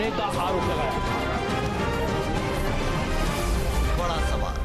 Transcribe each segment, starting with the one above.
करने का आरोप लगाया। बड़ा सवाल।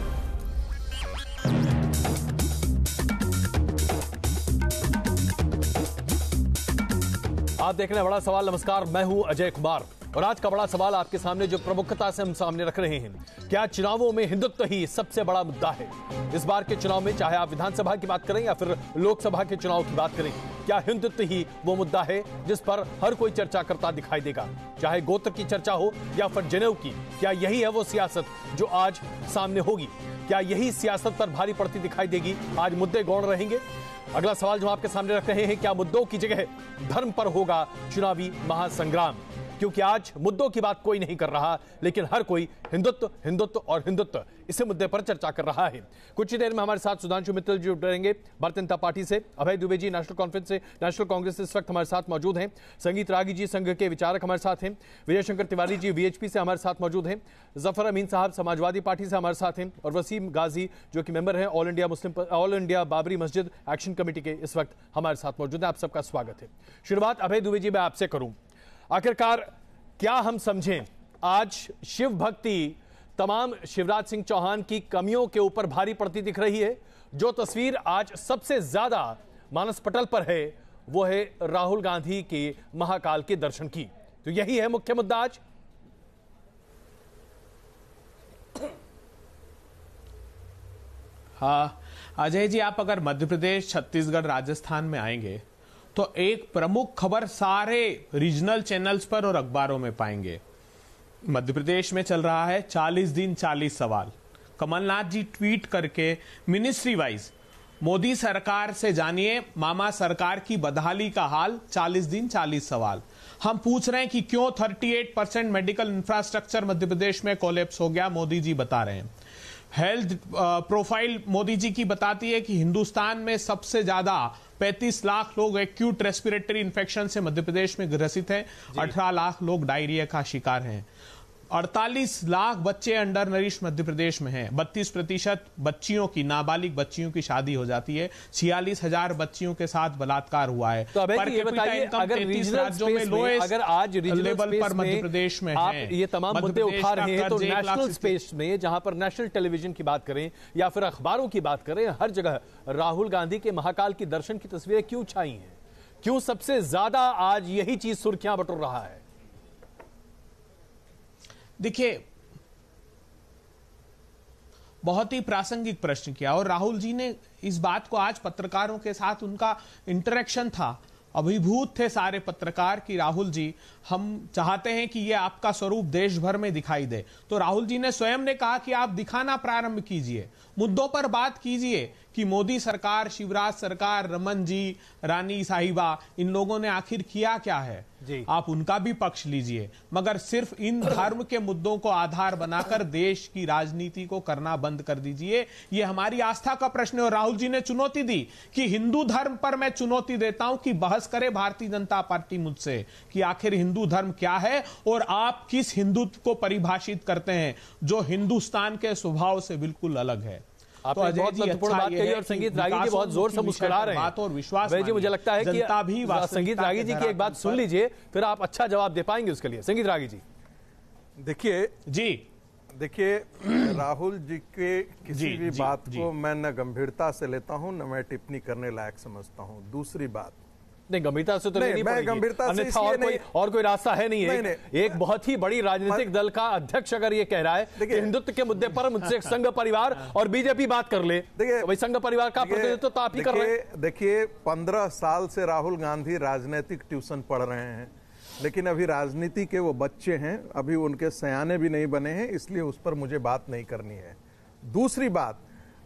आप देख रहे हैं बड़ा सवाल। नमस्कार, मैं हूं अजय कुमार और आज का बड़ा सवाल आपके सामने जो प्रमुखता से हम सामने रख रहे हैं, क्या चुनावों में हिंदुत्व ही सबसे बड़ा मुद्दा है? इस बार के चुनाव में चाहे आप विधानसभा की बात करें या फिर लोकसभा के चुनाव की बात करें, क्या हिंदुत्व ही वो मुद्दा है जिस पर हर कोई चर्चा करता दिखाई देगा? चाहे गोत्र की चर्चा हो या फिर जनेऊ की, क्या यही है वो सियासत जो आज सामने होगी? क्या यही सियासत पर भारी पड़ती दिखाई देगी? आज मुद्दे गौण रहेंगे। अगला सवाल जो आपके सामने रख रहे हैं, क्या मुद्दों की जगह धर्म पर होगा चुनावी महासंग्राम? क्योंकि आज मुद्दों की बात कोई नहीं कर रहा, लेकिन हर कोई हिंदुत्व हिंदुत्व और हिंदुत्व इसी मुद्दे पर चर्चा कर रहा है। कुछ ही देर में हमारे साथ सुधांशु मित्तल जी जुड़ेंगे भारतीय जनता पार्टी से, अभय दुबे जी नेशनल कॉन्फ्रेंस से, नेशनल कांग्रेस से इस वक्त हमारे साथ मौजूद हैं, संगीत रागी जी संघ के विचारक हमारे साथ हैं, विजय शंकर तिवारी जी वीएचपी से हमारे साथ मौजूद हैं, जफर अमीन साहब समाजवादी पार्टी से हमारे साथ हैं और वसीम गाजी जो कि मेंबर हैं ऑल इंडिया बाबरी मस्जिद एक्शन कमेटी के इस वक्त हमारे साथ मौजूद हैं। आप सबका स्वागत है। शुरुआत अभय दुबे जी मैं आपसे करूं। आखिरकार क्या हम समझें आज शिव भक्ति तमाम शिवराज सिंह चौहान की कमियों के ऊपर भारी पड़ती दिख रही है? जो तस्वीर आज सबसे ज्यादा मानस पटल पर है वो है राहुल गांधी के महाकाल के दर्शन की। तो यही है मुख्य मुद्दा आज। हाँ अजय जी, आप अगर मध्य प्रदेश, छत्तीसगढ़, राजस्थान में आएंगे तो एक प्रमुख खबर सारे रीजनल चैनल्स पर और अखबारों में पाएंगे। मध्य प्रदेश में चल रहा है 40 दिन 40 सवाल। कमलनाथ जी ट्वीट करके मिनिस्ट्री वाइज मोदी सरकार से जानिए मामा सरकार की बदहाली का हाल, 40 दिन 40 सवाल। हम पूछ रहे हैं कि क्यों 38% मेडिकल इंफ्रास्ट्रक्चर मध्य प्रदेश में कोलैप्स हो गया, मोदी जी बता रहे हैं। हेल्थ प्रोफाइल मोदी जी की बताती है कि हिंदुस्तान में सबसे ज्यादा 35 लाख लोग एक्यूट रेस्पिरेटरी इन्फेक्शन से मध्य प्रदेश में ग्रसित हैं, 18 लाख लोग डायरिया का शिकार हैं, 48 लाख बच्चे अंडर नरिश मध्य प्रदेश में हैं, 32% बच्चियों की, नाबालिग बच्चियों की शादी हो जाती है, 46,000 बच्चियों के साथ बलात्कार हुआ है। तो ये बताइए, अगर रीजनल राज्यों में लोएस्ट, अगर आज लेवल पर मध्य प्रदेश में आप ये तमाम मुद्दे उठा रहे हैं, तो नेशनल स्पेस में जहां पर नेशनल टेलीविजन की बात करें या फिर अखबारों की बात करें, हर जगह राहुल गांधी के महाकाल की दर्शन की तस्वीरें क्यों छाई हैं? क्यों सबसे ज्यादा आज यही चीज सुर्खियां बटोर रहा है? देखिए, बहुत ही प्रासंगिक प्रश्न किया और राहुल जी ने इस बात को आज पत्रकारों के साथ उनका इंटरेक्शन था, अभिभूत थे सारे पत्रकार कि राहुल जी हम चाहते हैं कि ये आपका स्वरूप देश भर में दिखाई दे। तो राहुल जी ने स्वयं ने कहा कि आप दिखाना प्रारंभ कीजिए, मुद्दों पर बात कीजिए कि मोदी सरकार, शिवराज सरकार, रमन जी, रानी साहिबा, इन लोगों ने आखिर किया क्या है, आप उनका भी पक्ष लीजिए, मगर सिर्फ इन धर्म के मुद्दों को आधार बनाकर देश की राजनीति को करना बंद कर दीजिए। ये हमारी आस्था का प्रश्न है। और राहुल जी ने चुनौती दी कि हिंदू धर्म पर मैं चुनौती देता हूं कि बहस करे भारतीय जनता पार्टी मुझसे कि आखिर हिंदू धर्म क्या है और आप किस हिंदुत्व को परिभाषित करते हैं जो हिंदुस्तान के स्वभाव से बिल्कुल अलग है। आपने तो बहुत महत्वपूर्ण बात कही और संगीत रागी जी बहुत जोर से मुस्कुरा रहे हैं। बात और विश्वास जी, मुझे लगता है कि संगीत रागी जी की एक बात सुन लीजिए, फिर आप अच्छा जवाब दे पाएंगे उसके लिए। संगीत रागी जी देखिए राहुल जी के किसी भी बात को मैं न गंभीरता से लेता हूं न मैं टिप्पणी करने लायक समझता हूं। दूसरी बात, नहीं गंभीरता से तो नहीं, मैं गंभीरता से और कोई रास्ता है नहीं है। एक बहुत ही बड़ी राजनीतिक दल का अध्यक्ष अगर ये कह रहा है कि हिंदुत्व के मुद्दे पर मुझसे संघ परिवार और बीजेपी बात कर ले, देखिए भाई संघ परिवार का प्रतिनिधित्व तो आप ही कर रहे हैं। देखिए 15 साल से राहुल गांधी राजनीतिक ट्यूशन पढ़ रहे हैं, लेकिन अभी राजनीति के वो बच्चे हैं, अभी उनके सयाने भी नहीं बने हैं, इसलिए उस पर मुझे बात नहीं करनी है। दूसरी बात,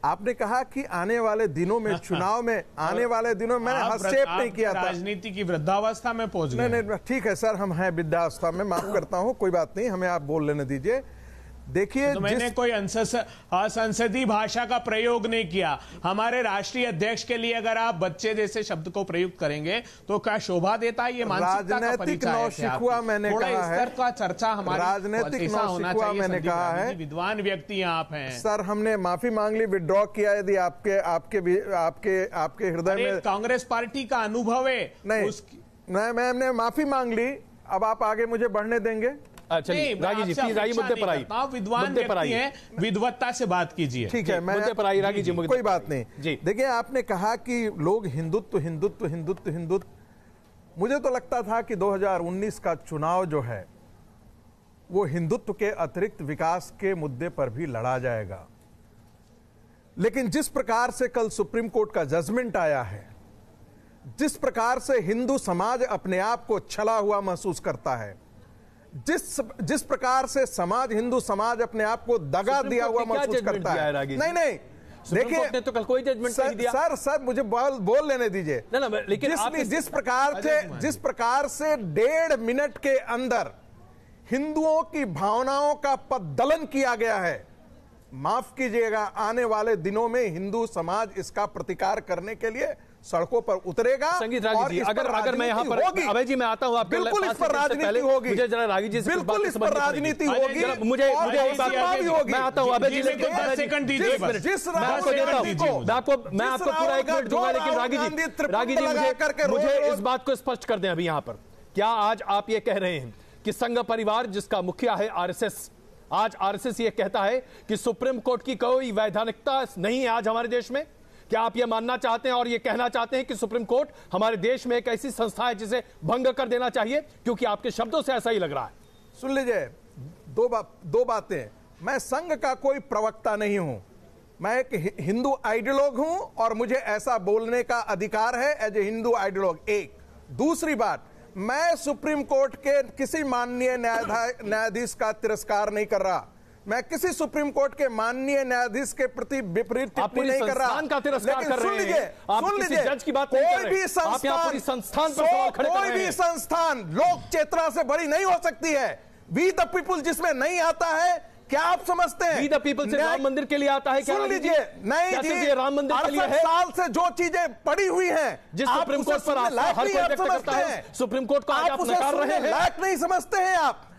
आपने कहा कि आने वाले दिनों में चुनाव में आने वाले दिनों में मैंने हस्तक्षेप नहीं किया था। राजनीति की वृद्धावस्था में पहुंच गए। नहीं, ठीक है सर, हम हैं वृद्धावस्था में, माफ करता हूं, कोई बात नहीं, हमें आप बोल लेने दीजिए। देखिए तो मैंने कोई असंसदीय भाषा का प्रयोग नहीं किया। हमारे राष्ट्रीय अध्यक्ष के लिए अगर आप बच्चे जैसे शब्द को प्रयुक्त करेंगे तो क्या शोभा देता है? ये मानसिकता का परिचय है। नौशिखुआ मैंने कहा है, का चर्चा हमारी राजनीतिक नौशिखुआ मैंने कहा है। विद्वान व्यक्ति आप हैं सर, हमने माफी मांग ली, विड्रॉ किया यदि आपके हृदय में कांग्रेस पार्टी का अनुभव है। नहीं, मैंने माफी मांग ली, अब आप आगे मुझे बढ़ने देंगे? चलिए रागी जी प्लीज आइए मुद्दे पर आइए, विद्वान व्यक्ति हैं, विद्वत्ता से बात कीजिए। ठीक है, मैं मुद्दे पर आइए रागी जी, कोई बात नहीं जी। देखिए, आपने कहा कि लोग हिंदुत्व हिंदुत्व हिंदुत्व हिंदुत्व, मुझे तो लगता था कि 2019 का चुनाव जो है वो हिंदुत्व के अतिरिक्त विकास के मुद्दे पर भी लड़ा जाएगा, लेकिन जिस प्रकार से कल सुप्रीम कोर्ट का जजमेंट आया है, जिस प्रकार से हिंदू समाज अपने आप को छला हुआ महसूस करता है, जिस प्रकार से हिंदू समाज अपने आप को दगा दिया हुआ महसूस करता है। नहीं देखिए, तो कल कोई जजमेंट नहीं दिया। सर मुझे बोल लेने दीजिए ना, लेकिन जिस प्रकार से 1.5 मिनट के अंदर हिंदुओं की भावनाओं का पद्दलन किया गया है, माफ कीजिएगा, आने वाले दिनों में हिंदू समाज इसका प्रतिकार करने के लिए सड़कों पर उतरेगा। संगीत रागी जी, अगर मैं यहाँ पर अभय जी मैं आता हूँ आपके बिल्कुल इस पर राजनीति होगी, मुझे जरा रागी जी से बिल्कुल इस पर राजनीति होगी, मुझे एक बात होगी। मैं आता हूँ अभय जी, 10 सेकंड दीजिए, मैं आपको देता हूँ, मैं आपको पूरा 1 मिनट दूंगा, लेकिन रागी जी मुझे इस बात को स्पष्ट कर दें अभी यहाँ पर, क्या आज आप ये कह रहे हैं कि संघ परिवार जिसका मुखिया है आरएसएस, आज आरएसएस ये कहता है कि सुप्रीम कोर्ट की कोई वैधानिकता नहीं है आज हमारे देश में? क्या आप ये मानना चाहते हैं और ये कहना चाहते हैं कि सुप्रीम कोर्ट हमारे देश में एक ऐसी संस्था है जिसे भंग कर देना चाहिए? क्योंकि आपके शब्दों से ऐसा ही लग रहा है। सुन लीजिए, दो बातें, मैं संघ का कोई प्रवक्ता नहीं हूं, मैं एक हिंदू आइडियोलॉग हूं और मुझे ऐसा बोलने का अधिकार है एज ए हिंदू आइडियोलॉग। एक दूसरी बात, मैं सुप्रीम कोर्ट के किसी माननीय न्यायाधीश का तिरस्कार नहीं कर रहा, मैं किसी सुप्रीम कोर्ट के माननीय न्यायाधीश के प्रति विपरीत टिप्पणी नहीं कर रहा, लेकिन सुन लीजिए, जज की बात कोई भी संस्थान लोक चेतना से बड़ी नहीं हो सकती है। वी द पीपुल जिसमें नहीं आता है, क्या आप समझते हैं? वी द पीपल से राम मंदिर के लिए आता है क्या? सुन लीजिए, नहीं जी, राम मंदिर के लिए है? साल से जो चीजें पड़ी हुई हैं, जिस सुप्रीम कोर्ट पर हर कोई व्यक्त करता है, सुप्रीम कोर्ट को आप नकार रहे हैं, लायक नहीं समझते हैं आप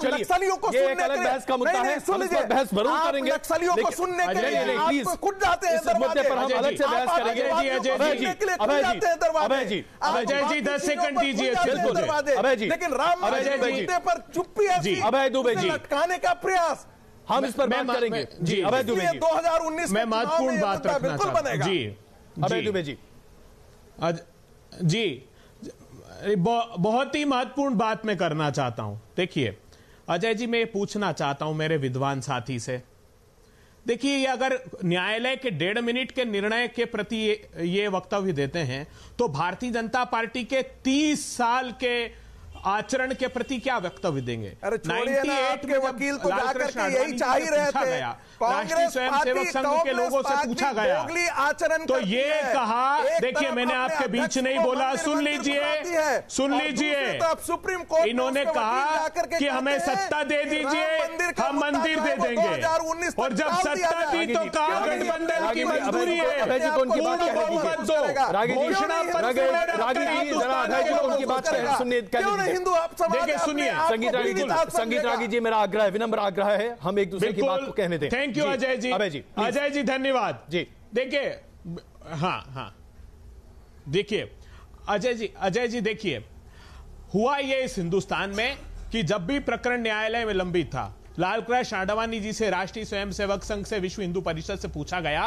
नक्सलियों को सुनने के लिए बहस का मुद्दा है, सुन लीजिए, बहस जरूर करेंगे, नक्सलियों को सुनने के लिए आप खुद जाते हैं मुद्दे पर हम अलग से बहस करेंगे। अजय जी 10 सेकंड दीजिए, अभय जी, लेकिन राम मुद्दे पर चुप्पी ऐसी अभय दुबे जी लटकाने का प्रयास हम इस पर बात करेंगे। जी अभय दुबे जी, 2019 में महत्वपूर्ण बात रखना चाहता हूं जी, अभय दुबे जी, जी बहुत ही महत्वपूर्ण बात मैं करना चाहता हूं। देखिए अजय जी, मैं पूछना चाहता हूं मेरे विद्वान साथी से, देखिए ये अगर न्यायालय के 1.5 मिनट के निर्णय के प्रति ये वक्तव्य देते हैं, तो भारतीय जनता पार्टी के 30 साल के आचरण के प्रति क्या वक्तव्य देंगे? अरे छोड़िए ना, आपके वकील को जाकर के यही चाह ही रहे थे, राष्ट्रीय स्वयंसेवक संघ के लोगों से पूछा गया आचरण तो ये कहा, देखिए मैंने आपके बीच नहीं बोला, सुन लीजिए सुप्रीम कोर्ट इन्होंने कहा कि हमें सत्ता दे दीजिए, हम मंदिर दे देंगे, और जब सत्ता दी तो कहा गठबंधन की मजबूरी है, देखिए सुनिए, संगीत रागी जी, मेरा आग्रह है, विनम्र आग्रह है, हम एक दूसरे की बात को कहने दें। थैंक यू अजय जी, अजय जी धन्यवाद जी। देखिए हाँ देखिए अजय जी देखिए, हुआ ये इस हिंदुस्तान में कि जब भी प्रकरण न्यायालय में लंबित था, लालकृष्ण आडवाणी जी से, राष्ट्रीय स्वयंसेवक संघ से, विश्व हिंदू परिषद से पूछा गया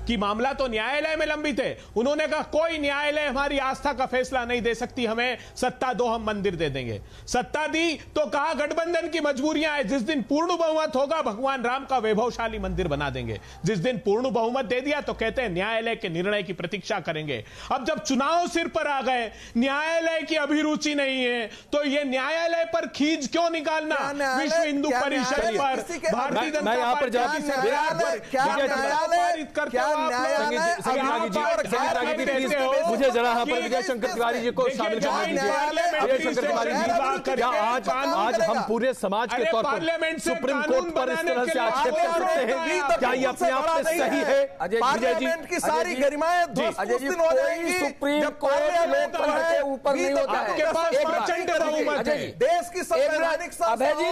कि मामला तो न्यायालय में लंबित है, उन्होंने कहा कोई न्यायालय हमारी आस्था का फैसला नहीं दे सकती, हमें सत्ता दो, हम मंदिर दे देंगे। सत्ता दी तो कहा गठबंधन की मजबूरियां हैं, जिस दिन पूर्ण बहुमत होगा भगवान राम का वैभवशाली मंदिर बना देंगे। जिस दिन पूर्ण बहुमत दे दिया तो कहते हैं न्यायालय के निर्णय की प्रतीक्षा करेंगे। अब जब चुनाव सिर पर आ गए, न्यायालय की अभिरुचि नहीं है, तो ये न्यायालय पर खींच क्यों निकालना? विश्व हिंदू परिषद पर, भारतीय जनता पार्टी मुझे जरा यहाँ पर विजय शंकर तिवारी जी को शामिल करना दीजिए। विजय शंकर तिवारी जी, क्या आज हम पूरे समाज के तौर पर सुप्रीम कोर्ट पर इस तरह से आक्षेप कर सकते हैं? क्या ये अपने आप में सही है? पार्लियामेंट की सारी गरिमाएं उस दिन हो जाएंगी सुप्रीम कोर्ट लोकतंत्र के ऊपर नहीं होता है। आपके पास प्रचंड बहुमत है, देश की संवैधानिक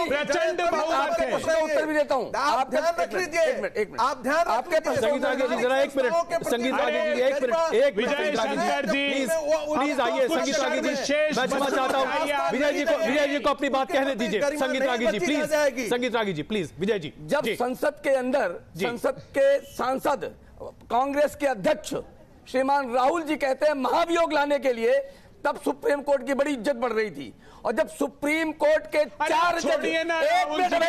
प्रचंड बहुमत थे। मैं उत्तर भी देता हूँ। आप ध्यान रख लीजिए, एक मिनट आप ध्यान रख आपके लीजिए। संगीत रागी जी जरा 1 मिनट, संगीत रागी जी 1 मिनट, विजय शंकर जी प्लीज आइए। संगीत रागी जी मैं क्षमा चाहता हूँ, विजय जी को अपनी बात कहने दीजिए। संगीत रागी जी प्लीज, संगीत रागी जी प्लीज, विजय जी। जब संसद के अंदर संसद के सांसद कांग्रेस के अध्यक्ष श्रीमान राहुल जी कहते हैं महाभियोग लाने के लिए, तब सुप्रीम कोर्ट की बड़ी इज्जत बढ़ रही थी। और जब सुप्रीम कोर्ट के 4 जज, एक मिनट जब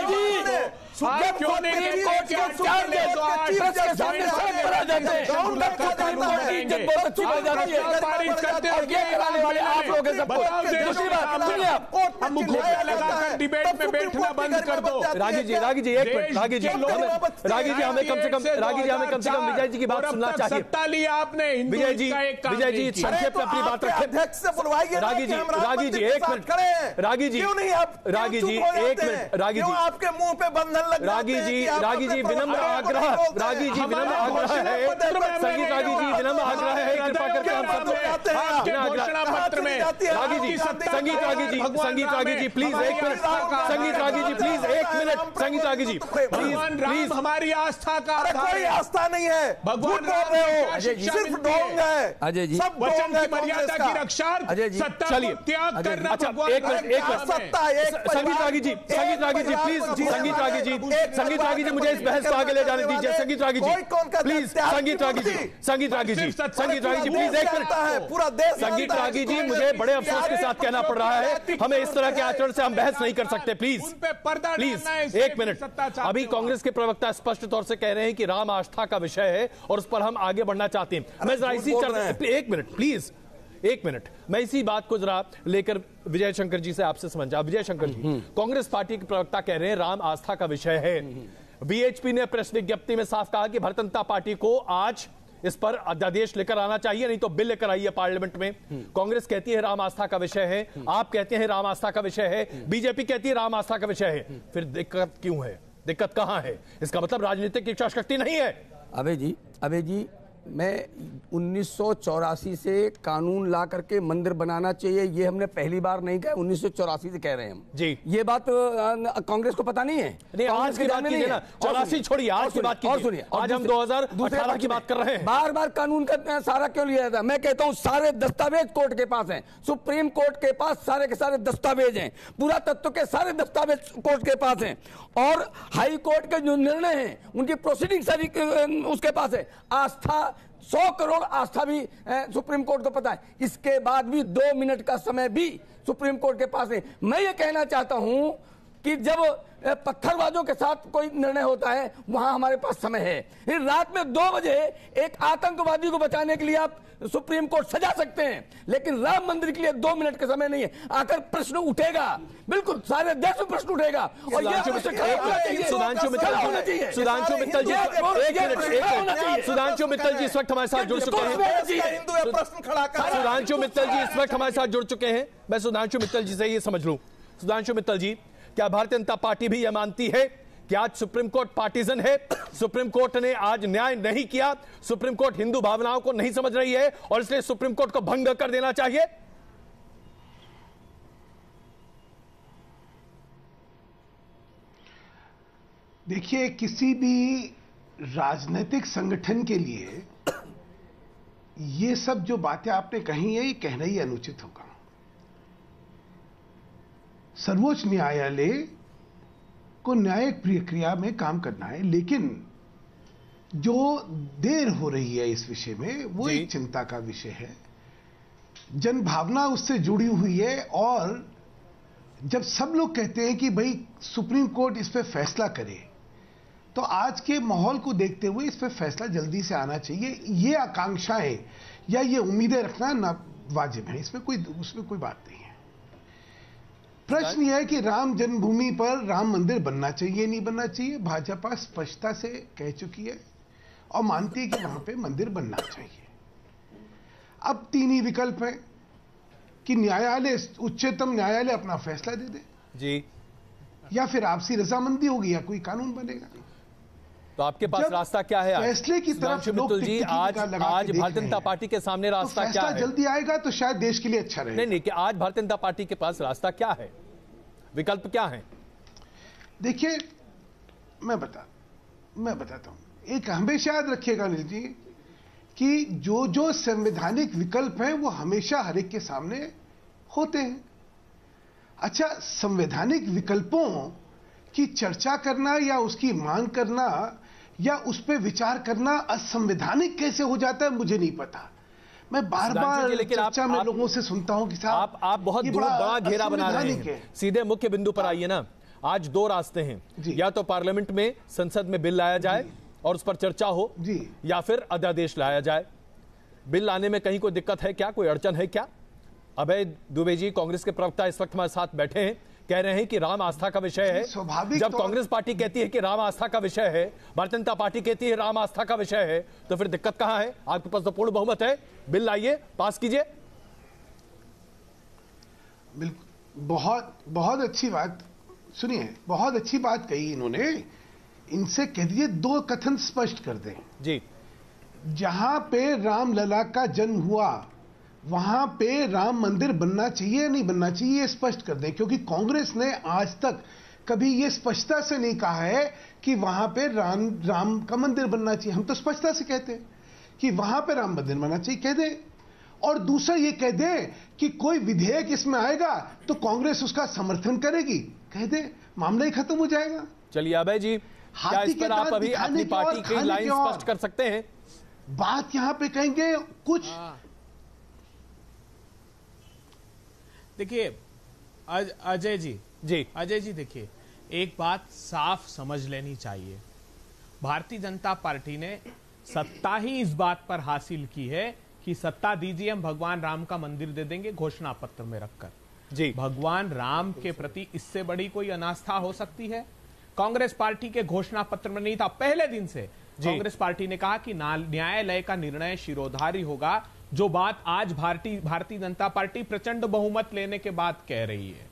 सुप्रीम कोर्ट के 4 जज प्रेस के सामने सड़क पर आ जाते हैं, सुप्रीम कोर्ट की इज्जत बहुत अच्छी बढ़ जाती है। और ये कराने वाले आप लोग हैं सबको। दूसरी बात सुनिए, आप हम मुखौटा लगाकर डिबेट में बैठना बंद कर दो। रागी जी 1 मिनट, रागी जी हमें कम से कम विजय जी की बात सुनना चाहिए। सत्ता लिया आपने, विजय जी संक्षेप में अपनी बात रखें। अध्यक्ष से बुलवाइए। रागी जी 1 मिनट, रागी जी क्यों नहीं आप, रागी जी 1 मिनट, रागी जी आपके मुंह पे बंधन लग रागी जी विनम्र आग्रह, रागी जी विनम्र आग्रह है, संगीत रागी जी विनम्र आग्रह है, कृपा करके हम सब घोषणा पत्र में रागी जी, संगीत रागी जी प्लीज 1 मिनट, संगीत रागी जी प्लीज 1 मिनट, संगीत रागी जी प्लीज। हमारी आस्था का कोई आस्था नहीं है, भगवान बोल रहे हो, सिर्फ ढोंग है। अजय जी, सब वचन ढोंग है की मर्यादा की रक्षा, सत्ता को त्याग करना भगवान एक मिनट, संगीत रागी जी प्लीज, संगीत रागी जी मुझे इस बहस को आगे ले जाने दीजिए। संगीत रागी जी प्लीज, संगीत रागी जी प्लीज 1 मिनट। पूरा देश, संगीत रागी जी मुझे बड़े अफसोस के साथ कहना पड़ रहा है, हमें इस तरह के आचरण से हम बहस नहीं कर सकते। Please 1 minute. अभी कांग्रेस के प्रवक्ता स्पष्ट तौर से कह रहे हैं कि राम आस्था का विषय है और उस पर हम आगे बढ़ना चाहते हैं। मैं जरा इसी चर्चा, 1 मिनट प्लीज, 1 मिनट, मैं इसी बात को जरा लेकर विजय शंकर जी से आपसे समझा। विजय शंकर जी, कांग्रेस पार्टी के प्रवक्ता कह रहे हैं राम आस्था का विषय है। बीएचपी ने प्रेस विज्ञप्ति में साफ कहा कि भारतीय जनता पार्टी को आज इस पर अध्यादेश लेकर आना चाहिए, नहीं तो बिल लेकर आइए पार्लियामेंट में। कांग्रेस कहती है राम आस्था का विषय है, आप कहते हैं राम आस्था का विषय है, बीजेपी कहती है राम आस्था का विषय है। फिर दिक्कत क्यों है? दिक्कत कहां है? इसका मतलब राजनीतिक इच्छा शक्ति नहीं है। अबे जी मैं 1984 से कानून ला करके मंदिर बनाना चाहिए, ये हमने पहली बार नहीं कहा, 1984 से कह रहे हैं हम जी। ये बात कांग्रेस को पता नहीं है। नहीं, आज की बात कीजिए ना, 84 छोड़िए, आज की बात कीजिए। सुनिए, आज हम 2018 की बात कर रहे हैं। बार बार कानून का सहारा क्यों लिया जाता है? मैं कहता हूं सारे दस्तावेज कोर्ट के पास हैं, सुप्रीम कोर्ट के पास सारे के सारे दस्तावेज हैं, पूरा तत्व के सारे दस्तावेज कोर्ट के पास हैं, और हाई कोर्ट के जो निर्णय हैं उनकी प्रोसीडिंग सारी उसके पास है। आस्था 100 करोड़ आस्था भी सुप्रीम कोर्ट को पता है। इसके बाद भी 2 मिनट का समय भी सुप्रीम कोर्ट के पास है। मैं ये कहना चाहता हूं कि जब पत्थरबाजों के साथ कोई निर्णय होता है वहां हमारे पास समय है। फिर रात में 2 बजे एक आतंकवादी को बचाने के लिए आप सुप्रीम कोर्ट सजा सकते हैं, लेकिन राम मंदिर के लिए 2 मिनट का समय नहीं है। आकर प्रश्न उठेगा, बिल्कुल सारे देश में प्रश्न उठेगा, और सुधांशु मित्तल जी, सुधांशु मित्तल जी इस वक्त हमारे साथ जुड़ चुके हैं। सुधांशु मित्तल जी इस वक्त हमारे साथ जुड़ चुके हैं। मैं सुधांशु मित्तल जी से ये समझ लूं, सुधांशु मित्तल जी, क्या भारतीय जनता पार्टी भी यह मानती है कि आज सुप्रीम कोर्ट पार्टीजन है, सुप्रीम कोर्ट ने आज न्याय नहीं किया, सुप्रीम कोर्ट हिंदू भावनाओं को नहीं समझ रही है और इसलिए सुप्रीम कोर्ट को भंग कर देना चाहिए? देखिए, किसी भी राजनीतिक संगठन के लिए ये सब जो बातें आपने कही है, ये कहना ही अनुचित होगा। सर्वोच्च न्यायालय को न्यायिक प्रक्रिया में काम करना है, लेकिन जो देर हो रही है इस विषय में वो एक चिंता का विषय है। जनभावना उससे जुड़ी हुई है, और जब सब लोग कहते हैं कि भाई सुप्रीम कोर्ट इस पे फैसला करे, तो आज के माहौल को देखते हुए इस पे फैसला जल्दी से आना चाहिए। ये आकांक्षाएं या ये उम्मीदें रखना ना वाजिब है, उसमें कोई बात नहीं है। प्रश्न यह है कि राम जन्मभूमि पर राम मंदिर बनना चाहिए नहीं बनना चाहिए। भाजपा स्पष्टता से कह चुकी है और मानती है कि वहां पे मंदिर बनना चाहिए। अब 3 ही विकल्प है कि न्यायालय, उच्चतम न्यायालय अपना फैसला दे दे जी, या फिर आपसी रजामंदी होगी या कोई कानून बनेगा। तो आपके पास रास्ता क्या है? फैसले की तरफ लोग जी, आज भारतीय जनता पार्टी के सामने रास्ता क्या है? जल्दी आएगा तो शायद देश के लिए अच्छा रहेगा। नहीं, कि आज भारतीय जनता पार्टी के पास रास्ता क्या है, विकल्प क्या है? देखिए, मैं बताता हूं। एक हमेशा याद रखिएगा अनिल जी कि जो संवैधानिक विकल्प हैं वो हमेशा हर एक के सामने होते हैं। अच्छा, संवैधानिक विकल्पों की चर्चा करना या उसकी मांग करना या उस पर विचार करना असंवैधानिक कैसे हो जाता है मुझे नहीं पता। मैं बार बार चर्चा में लोगों से सुनता हूं कि साहब आप बहुत बड़ा घेरा बना रहे हैं। सीधे मुख्य बिंदु पर आइए ना। आज दो रास्ते हैं, या तो पार्लियामेंट में संसद में बिल लाया जाए और उस पर चर्चा हो, या फिर अध्यादेश लाया जाए। बिल लाने में कहीं कोई दिक्कत है क्या, कोई अड़चन है क्या? अभय दुबे जी कांग्रेस के प्रवक्ता इस वक्त हमारे साथ बैठे हैं, कह रहे हैं कि राम आस्था का विषय है। जब कांग्रेस पार्टी कहती है कि राम आस्था का विषय है, भारतीय जनता पार्टी कहती है राम आस्था का विषय है, तो फिर दिक्कत कहां है? आपके पास तो पूर्ण बहुमत है, बिल लाइए, पास कीजिए। बिल्कुल, बहुत अच्छी बात सुनिए, बहुत अच्छी बात कही इन्होंने। इनसे कह दिए दो कथन स्पष्ट कर दें जी। जहां पे रामलला का जन्म हुआ वहां पे राम मंदिर बनना चाहिए या नहीं बनना चाहिए ये स्पष्ट कर दें, क्योंकि कांग्रेस ने आज तक कभी ये स्पष्टता से नहीं कहा है कि वहां पे राम का मंदिर बनना चाहिए। हम तो स्पष्टता से कहते हैं कि वहां पे राम मंदिर बनना चाहिए, कह दें। और दूसरा ये कह दें कि कोई विधेयक इसमें आएगा तो कांग्रेस उसका समर्थन करेगी, कह दें, मामला ही खत्म हो जाएगा। चलिए अभय जी, क्या इस पर आप अभी अपनी पार्टी की लाइन स्पष्ट कर सकते हैं? बात यहां पे कहेंगे कुछ। देखिए अजय जी देखिए, एक बात साफ समझ लेनी चाहिए। भारतीय जनता पार्टी ने सत्ता ही इस बात पर हासिल की है कि सत्ता दीजिए, हम भगवान राम का मंदिर दे देंगे घोषणा पत्र में रखकर। जी, भगवान राम के प्रति इससे बड़ी कोई अनास्था हो सकती है? कांग्रेस पार्टी के घोषणा पत्र में नहीं था। पहले दिन से कांग्रेस पार्टी ने कहा कि न्यायालय का निर्णय शिरोधार्य होगा, जो बात आज भारतीय जनता पार्टी प्रचंड बहुमत लेने के बाद कह रही है।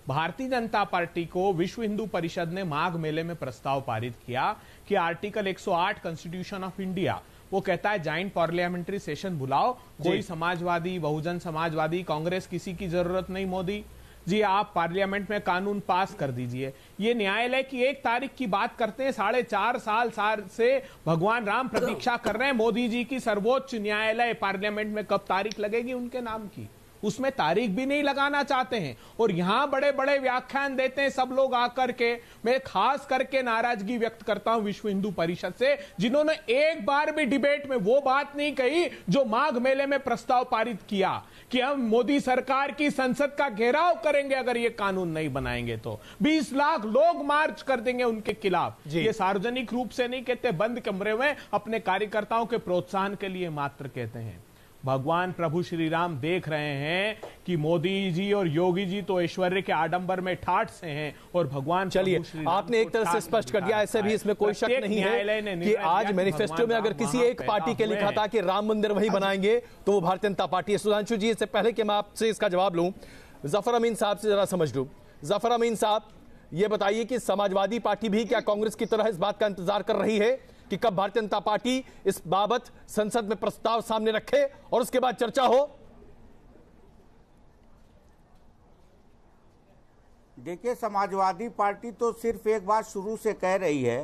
भारतीय जनता पार्टी को विश्व हिंदू परिषद ने माघ मेले में प्रस्ताव पारित किया कि आर्टिकल 108 कॉन्स्टिट्यूशन ऑफ इंडिया, वो कहता है ज्वाइंट पार्लियामेंट्री सेशन बुलाओ, कोई समाजवादी, बहुजन समाजवादी, कांग्रेस, किसी की जरूरत नहीं मोदी जी, आप पार्लियामेंट में कानून पास कर दीजिए। ये न्यायालय की 1 तारीख की बात करते हैं। 4.5 साल से भगवान राम प्रतीक्षा कर रहे हैं मोदी जी की। सर्वोच्च न्यायालय पार्लियामेंट में कब तारीख लगेगी उनके नाम की, उसमें तारीख भी नहीं लगाना चाहते हैं। और यहां बड़े बड़े व्याख्यान देते हैं सब लोग आकर के। मैं खास करके नाराजगी व्यक्त करता हूं विश्व हिंदू परिषद से, जिन्होंने एक बार भी डिबेट में वो बात नहीं कही जो माघ मेले में प्रस्ताव पारित किया कि हम मोदी सरकार की संसद का घेराव करेंगे अगर ये कानून नहीं बनाएंगे तो 20 लाख लोग मार्च कर देंगे उनके खिलाफ। ये सार्वजनिक रूप से नहीं कहते, बंद कमरे में अपने कार्यकर्ताओं के प्रोत्साहन के लिए मात्र कहते हैं। भगवान प्रभु श्री राम देख रहे हैं कि मोदी जी और योगी जी तो ऐश्वर्य के आडंबर में ठाठ से हैं और भगवान। चलिए, आपने एक तरह से स्पष्ट कर दिया, ऐसे भी इसमें कोई शक नहीं है कि आज मैनिफेस्टो में अगर किसी एक पार्टी के लिखा था कि राम मंदिर वही बनाएंगे तो वो भारतीय जनता पार्टी है। सुधांशु जी, इससे पहले कि मैं आपसे इसका जवाब लूं, जफर अमीन साहब से जरा समझ लूं। जफर अमीन साहब, ये बताइए कि समाजवादी पार्टी भी क्या कांग्रेस की तरह इस बात का इंतजार कर रही है कि कब भारतीय जनता पार्टी इस बाबत संसद में प्रस्ताव सामने रखे और उसके बाद चर्चा हो? देखिए, समाजवादी पार्टी तो सिर्फ एक बात शुरू से कह रही है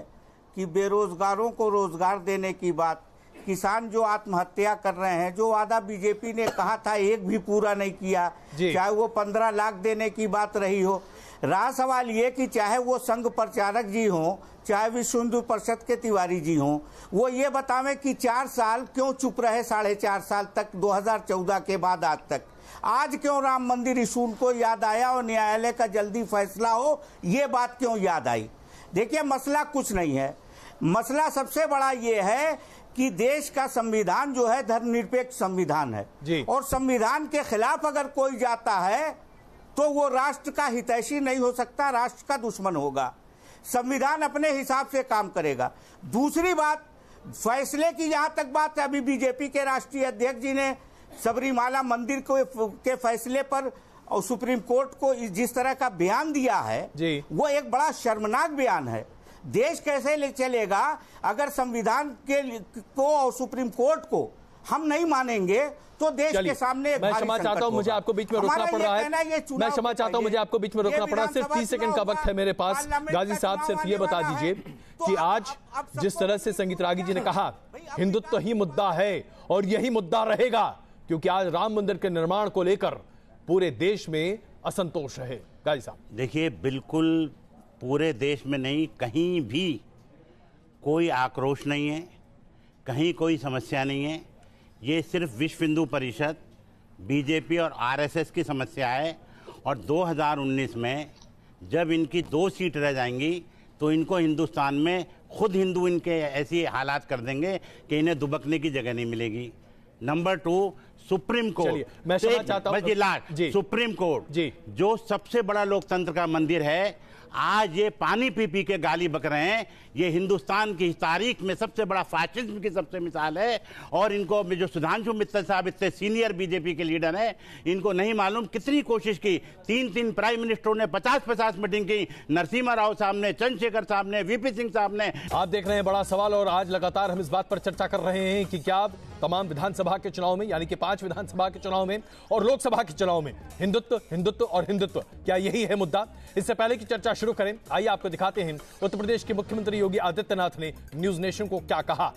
कि बेरोजगारों को रोजगार देने की बात, किसान जो आत्महत्या कर रहे हैं, जो वादा बीजेपी ने कहा था एक भी पूरा नहीं किया, चाहे वो 15 लाख देने की बात रही हो। रहा सवाल ये कि चाहे वो संघ प्रचारक जी हों, चाहे विश्व हिंदू परिषद के तिवारी जी हों, वो ये बतावें कि 4 साल क्यों चुप रहे, 4.5 साल तक, 2014 के बाद आज तक। आज क्यों राम मंदिर इशू उनको याद आया और न्यायालय का जल्दी फैसला हो, ये बात क्यों याद आई? देखिए, मसला कुछ नहीं है। मसला सबसे बड़ा ये है कि देश का संविधान जो है धर्मनिरपेक्ष संविधान है, और संविधान के खिलाफ अगर कोई जाता है तो वो राष्ट्र का हितैषी नहीं हो सकता, राष्ट्र का दुश्मन होगा। संविधान अपने हिसाब से काम करेगा। दूसरी बात, फैसले की जहां तक बात है, अभी बीजेपी के राष्ट्रीय अध्यक्ष जी ने सबरीमाला मंदिर के फैसले पर और सुप्रीम कोर्ट को जिस तरह का बयान दिया है, वो एक बड़ा शर्मनाक बयान है। देश कैसे ले चलेगा अगर संविधान को और सुप्रीम कोर्ट को हम नहीं मानेंगे तो देश के सामने मैं क्षमा चाहता हूं, मुझे आपको बीच में रोकना पड़ रहा है। मैं क्षमा चाहता हूं, मुझे आपको बीच में रोकना पड़ रहा है। सिर्फ 30 सेकंड का वक्त है मेरे पास। गाजी साहब, सिर्फ ये बता दीजिए कि आज जिस तरह से संगीत रागी जी ने कहा हिंदुत्व ही मुद्दा है और यही मुद्दा रहेगा, क्योंकि आज राम मंदिर के निर्माण को लेकर पूरे देश में असंतोष है। गाजी साहब, देखिए, बिल्कुल पूरे देश में नहीं, कहीं भी कोई आक्रोश नहीं है, कहीं कोई समस्या नहीं है। ये सिर्फ विश्व हिंदू परिषद, बीजेपी और आरएसएस की समस्या है। और 2019 में जब इनकी 2 सीट रह जाएंगी तो इनको हिंदुस्तान में खुद हिंदू इनके ऐसी हालात कर देंगे कि इन्हें दुबकने की जगह नहीं मिलेगी। Number 2, supreme court. मैं क्षमा चाहता हूं, सुप्रीम कोर्ट जी, जो सबसे बड़ा लोकतंत्र का मंदिर है, आज ये पानी पी पी के गाली बक रहे हैं। ये हिंदुस्तान की तारीख में सबसे बड़ा फाशिज्म की सबसे मिसाल है। और इनको जो सुधांशु मित्तल साहब इतने सीनियर बीजेपी के लीडर हैं, इनको नहीं मालूम कितनी कोशिश की। 3 प्राइम मिनिस्टरों ने 50-50 मीटिंग की, नरसिम्हा राव साहब ने, चंद्रशेखर साहब ने, वीपी सिंह साहब ने। आप देख रहे हैं बड़ा सवाल, और आज लगातार हम इस बात पर चर्चा कर रहे हैं कि क्या तमाम विधानसभा के चुनाव में, यानी कि 5 विधानसभा के चुनाव में और लोकसभा के चुनाव में हिंदुत्व, हिंदुत्व और हिंदुत्व, क्या यही है मुद्दा? इससे पहले की चर्चा शुरू करें, आइए आपको दिखाते हैं उत्तर प्रदेश के मुख्यमंत्री योगी आदित्यनाथ ने न्यूज नेशन को क्या कहा।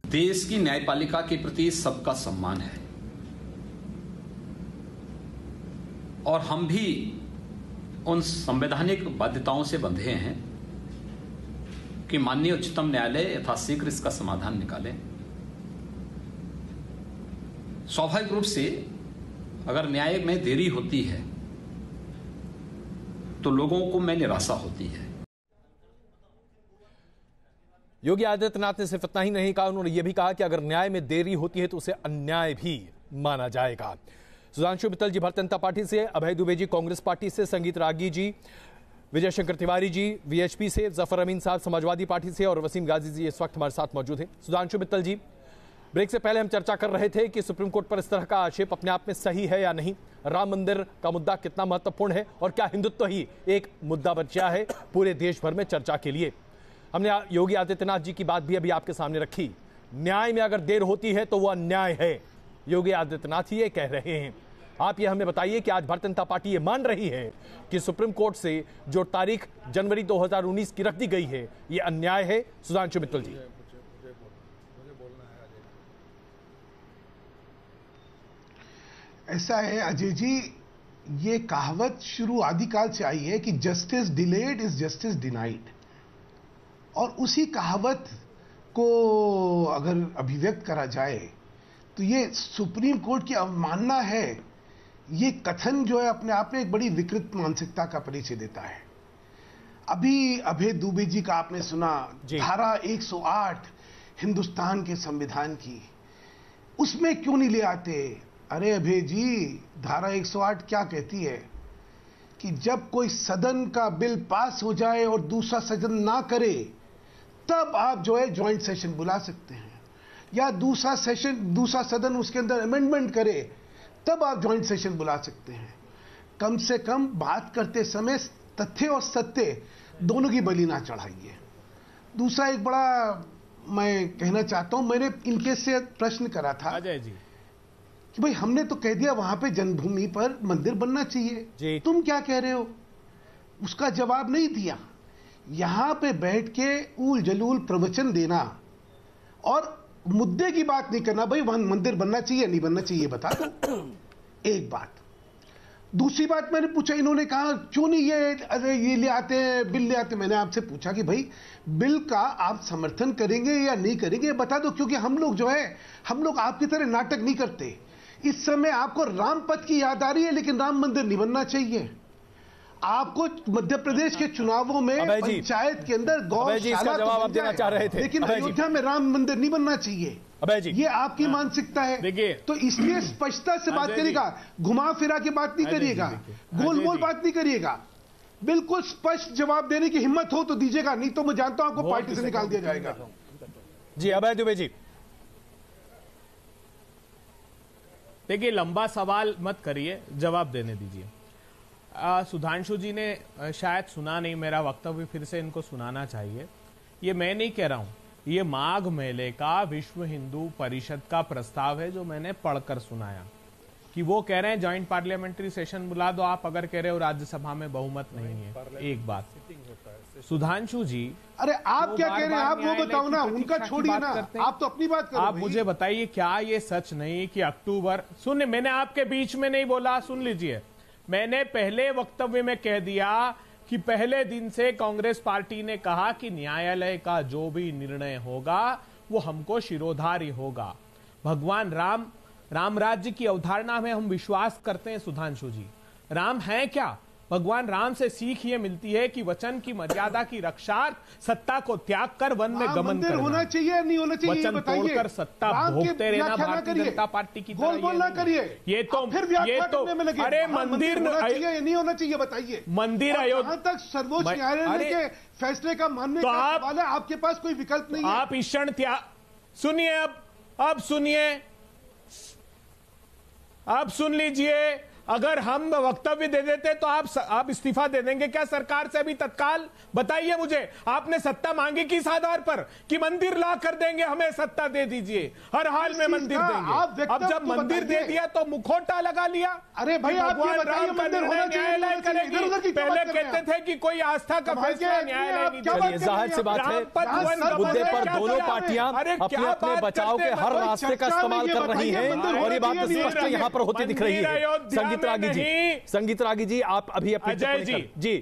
देश की न्यायपालिका के प्रति सबका सम्मान है और हम भी उन संवैधानिक बाध्यताओं से बंधे हैं कि माननीय उच्चतम न्यायालय यथाशीघ्र इसका समाधान निकाले। स्वाभाविक रूप से अगर न्याय में देरी होती है तो लोगों को में निराशा होती है। योगी आदित्यनाथ ने सिर्फ इतना ही नहीं कहा, उन्होंने यह भी कहा कि अगर न्याय में देरी होती है तो उसे अन्याय भी माना जाएगा। सुधांशु मित्तल जी भारतीय जनता पार्टी से, अभय दुबे जी कांग्रेस पार्टी से, संगीत रागी जी, विजय शंकर तिवारी जी वीएचपी से, जफर अमीन साहब समाजवादी पार्टी से और वसीम गाजी जी इस वक्त हमारे साथ मौजूद हैं। सुधांशु मित्तल जी, ब्रेक से पहले हम चर्चा कर रहे थे कि सुप्रीम कोर्ट पर इस तरह का आक्षेप अपने आप में सही है या नहीं, राम मंदिर का मुद्दा कितना महत्वपूर्ण है और क्या हिंदुत्व ही एक मुद्दा बचा है पूरे देश भर में चर्चा के लिए। हमने योगी आदित्यनाथ जी की बात भी अभी आपके सामने रखी, न्याय में अगर देर होती है तो वह अन्याय है, योगी आदित्यनाथ ही ये कह रहे हैं। आप ये हमें बताइए कि आज भारतीय जनता पार्टी ये मान रही है कि सुप्रीम कोर्ट से जो तारीख जनवरी 2019 की रख दी गई है ये अन्याय है। सुधांशु मित्तल जी, ऐसा है अजय जी, ये कहावत शुरू आदिकाल से आई है कि justice delayed is justice denied, और उसी कहावत को अगर अभिव्यक्त करा जाए तो ये सुप्रीम कोर्ट की अवमानना है। ये कथन जो है अपने आप में एक बड़ी विकृत मानसिकता का परिचय देता है। अभी अभय दुबे जी का आपने सुना, धारा 108 हिंदुस्तान के संविधान की, उसमें क्यों नहीं ले आते? अरे अभय जी, धारा 108 क्या कहती है कि जब कोई सदन का बिल पास हो जाए और दूसरा सदन ना करे तब आप जो है ज्वाइंट सेशन बुला सकते हैं, या दूसरा सदन उसके अंदर अमेंडमेंट करे तब आप ज्वाइंट सेशन बुला सकते हैं। कम से कम बात करते समय तथ्य और सत्य दोनों की बलि ना चढ़ाइए। दूसरा एक बड़ा मैं कहना चाहता हूं, मैंने इनके से प्रश्न करा था अजय जी कि भाई हमने तो कह दिया वहां पे जन्मभूमि पर मंदिर बनना चाहिए, तुम क्या कह रहे हो? उसका जवाब नहीं दिया। यहां पे बैठ के ऊल जलूल प्रवचन देना और मुद्दे की बात नहीं करना, भाई वहां मंदिर बनना चाहिए नहीं बनना चाहिए बता दो। एक बात। दूसरी बात मैंने पूछा, इन्होंने कहा क्यों नहीं ये ले आते हैं, बिल ले आते हैं। मैंने आपसे पूछा कि भाई बिल का आप समर्थन करेंगे या नहीं करेंगे बता दो, क्योंकि हम लोग जो है हम लोग आपकी तरह नाटक नहीं करते। इस समय आपको राम पथ की याद आ रही है, लेकिन राम मंदिर नहीं बनना चाहिए। आपको मध्य प्रदेश के चुनावों में पंचायत के अंदर गौशाला जवाब आप देना चाह रहे थे, लेकिन अयोध्या में राम मंदिर नहीं बनना चाहिए। अभय जी, ये आपकी मानसिकता है। देखिए, तो इसलिए स्पष्टता से बात करिएगा, घुमा फिरा के बात नहीं करिएगा, गोल गोल बात नहीं करिएगा। बिल्कुल स्पष्ट जवाब देने की हिम्मत हो तो दीजिएगा, नहीं तो मैं जानता हूं आपको पार्टी से निकाल दिया जाएगा। जी अभय दुबे जी, देखिए लंबा सवाल मत करिए, जवाब देने दीजिए। सुधांशु जी ने शायद सुना नहीं मेरा वक्तव्य, फिर से इनको सुनाना चाहिए। ये मैं नहीं कह रहा हूं, ये माघ मेले का विश्व हिंदू परिषद का प्रस्ताव है जो मैंने पढ़कर सुनाया कि वो कह रहे हैं ज्वाइंट पार्लियामेंट्री सेशन बुला दो आप, अगर कह रहे हो राज्यसभा में बहुमत नहीं है। एक बात सुधांशु जी, अरे आप क्या कह रहे हैं, आप वो बताओ ना, उनका छोड़िए ना, आप तो अपनी बात करो। आप मुझे बताइए क्या ये सच नहीं कि अक्टूबर, सुनिए मैंने आपके बीच में नहीं बोला, सुन लीजिए, मैंने पहले वक्तव्य में कह दिया कि पहले दिन से कांग्रेस पार्टी ने कहा कि न्यायालय का जो भी निर्णय होगा वो हमको शिरोधार्य होगा। भगवान राम राज्य की अवधारणा में हम विश्वास करते हैं सुधांशु जी। राम है क्या? भगवान राम से सीख ये मिलती है कि वचन की मर्यादा की रक्षार्थ सत्ता को त्याग कर वन में गमन करना। होना चाहिए नहीं होना चाहिए, वचन तोड़कर सत्ता भोगते रहना भारतीय जनता पार्टी की तरह गोल ना करिए। ये तो अरे मंदिर नहीं होना चाहिए, बताइए। मंदिर अयोध्या तक सर्वोच्च न्यायालय के फैसले का मानने का सवाल है, आपके पास कोई विकल्प नहीं है। आप ईशण त्याग सुनिए, अब सुनिए, अब सुन लीजिए। अगर हम वक्तव्य दे देते तो आप इस्तीफा दे देंगे क्या सरकार से अभी तत्काल? बताइए मुझे, आपने सत्ता मांगी किस आधार पर कि मंदिर ला कर देंगे, हमें सत्ता दे दीजिए, हर हाल में मंदिर देंगे। अब जब मंदिर दे दिया तो मुखौटा लगा लिया। अरे भाई भगवान राम का निर्णय न्यायालय करेगी। पहले कहते थे कि कोई आस्था का फैसला न्यायालय नहीं करेगा। जाहिर सी बात है, मुद्दे पर दोनों पार्टियां अपने अपने बचाव के हर रास्ते का इस्तेमाल कर रही हैं और ये बात स्पष्ट यहाँ पर होती दिख रही है। संगीत रागी जी, आप अभी अपनी जी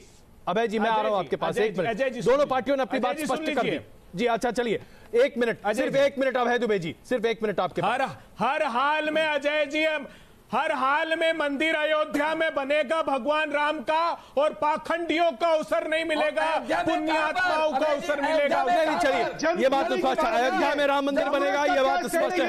अभय जी, मैं आ रहा हूं आपके पास। एक मिनट, दोनों पार्टियों ने अपनी बात स्पष्ट कर दी जी। अच्छा चलिए, एक मिनट, सिर्फ एक मिनट अभय दुबे जी, सिर्फ एक मिनट आपके हर हाल में अजय जी, हर हाल में मंदिर अयोध्या में बनेगा भगवान राम का और पाखंडियों का अवसर नहीं मिलेगा, पुण्यात्माओं का अवसर मिलेगा। नहीं, चलिए ये बात तो स्पष्ट है, अयोध्या में राम मंदिर बनेगा, ये बात स्पष्ट है।